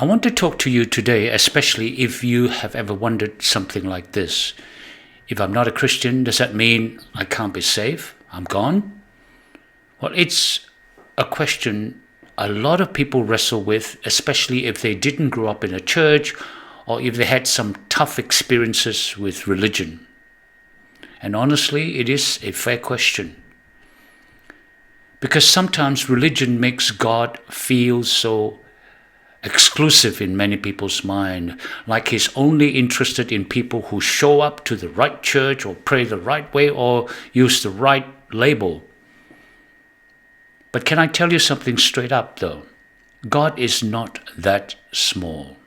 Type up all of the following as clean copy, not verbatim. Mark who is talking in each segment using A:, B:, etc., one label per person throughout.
A: I want to talk to you today, especially if you have ever wondered something like this. If I'm not a Christian, does that mean I can't be saved? I'm gone? Well, it's a question a lot of people wrestle with, especially if they didn't grow up in a church or if they had some tough experiences with religion. And honestly, it is a fair question. Because sometimes religion makes God feel so exclusive in many people's mind, like he's only interested in people who show up to the right church or pray the right way or use the right label. But can I tell you something straight up though? God is not that small.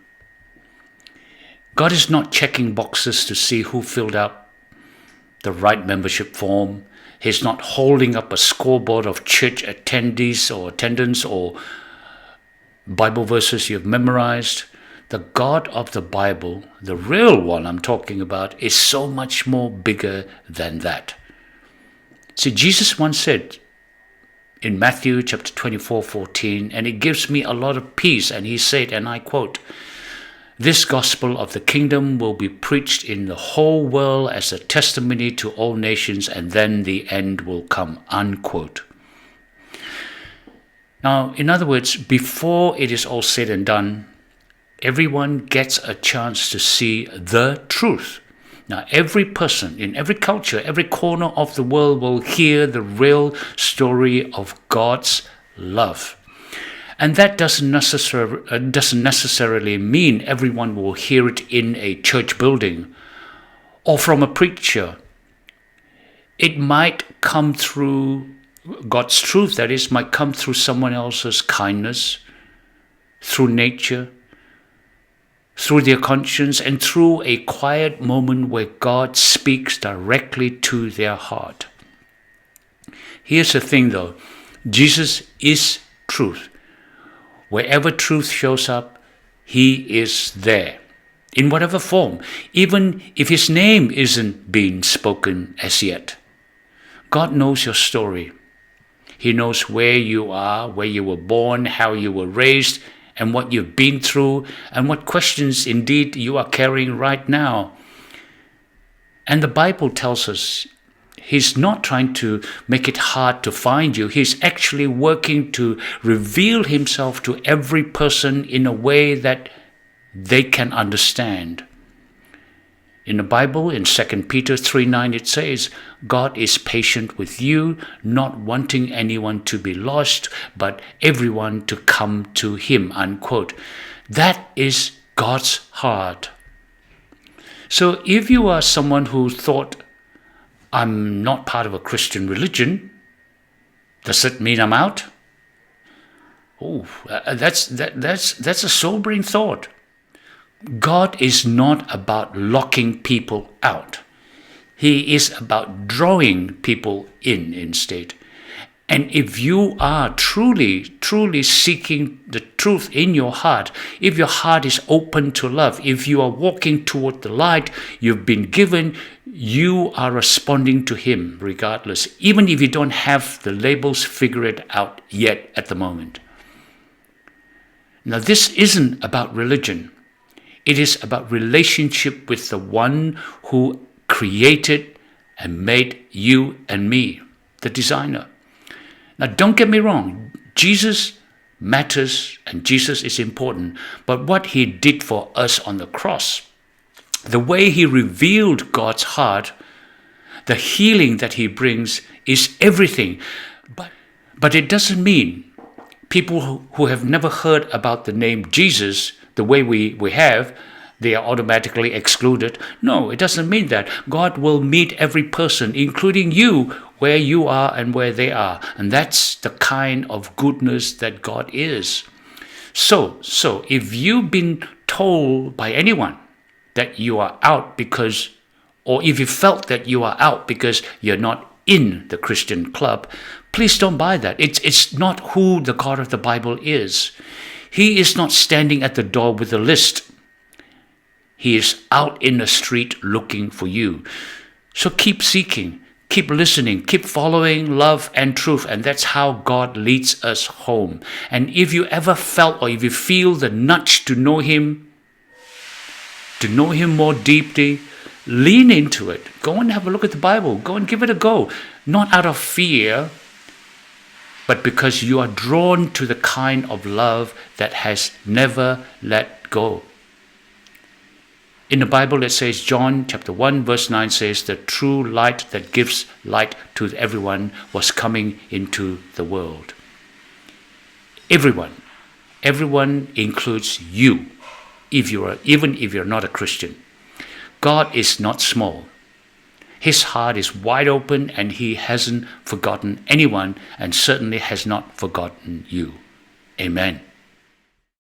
A: God is not checking boxes to see who filled out the right membership form. He's not holding up a scoreboard of church attendees or attendance or Bible verses you've memorized. The God of the Bible, the real one I'm talking about, is so much more bigger than that. See, Jesus once said in Matthew chapter 24:14, and it gives me a lot of peace, and he said, and I quote, "This gospel of the kingdom will be preached in the whole world as a testimony to all nations, and then the end will come," unquote. Now, in other words, before it is all said and done, everyone gets a chance to see the truth. Now, every person in every culture, every corner of the world will hear the real story of God's love. And that doesn't necessarily mean everyone will hear it in a church building or from a preacher. It might come through God's truth, that is, might come through someone else's kindness, through nature, through their conscience, and through a quiet moment where God speaks directly to their heart. Here's the thing though, Jesus is truth. Wherever truth shows up, he is there, in whatever form, even if his name isn't being spoken as yet. God knows your story. He knows where you are, where you were born, how you were raised, and what you've been through, and what questions indeed you are carrying right now. And the Bible tells us he's not trying to make it hard to find you. He's actually working to reveal himself to every person in a way that they can understand. In the Bible, in 2 Peter 3:9, it says, "God is patient with you, not wanting anyone to be lost, but everyone to come to him," unquote. That is God's heart. So if you are someone who thought, "I'm not part of a Christian religion," does it mean I'm out? Oh, that's a sobering thought. God is not about locking people out. He is about drawing people in instead. And if you are truly seeking the truth in your heart, if your heart is open to love, if you are walking toward the light you've been given, you are responding to him regardless, even if you don't have the labels figured out yet at the moment. Now, this isn't about religion. It is about relationship with the one who created and made you and me, the designer. Now, don't get me wrong. Jesus matters and Jesus is important. But what he did for us on the cross, the way he revealed God's heart, the healing that he brings is everything. But it doesn't mean people who have never heard about the name Jesus the way we have, they are automatically excluded. No, it doesn't mean that. God will meet every person, including you, where you are and where they are. And that's the kind of goodness that God is. So if you've been told by anyone that you are out because, or if you felt that you are out because you're not in the Christian club, please don't buy that. It's not who the God of the Bible is. He is not standing at the door with a list. He is out in the street looking for you. So keep seeking, Keep listening, keep following love and truth, and that's how God leads us home. And if you ever felt or if you feel the nudge to know Him more deeply, lean into it. Go and have a look at the Bible. Go and give it a go. Not out of fear, but because you are drawn to the kind of love that has never let go. In the Bible, it says, John chapter 1 verse 9 says, the true light that gives light to everyone was coming into the world. Everyone includes you, even if you're not a Christian. God is not small. His heart is wide open, and He hasn't forgotten anyone, and certainly has not forgotten you. Amen.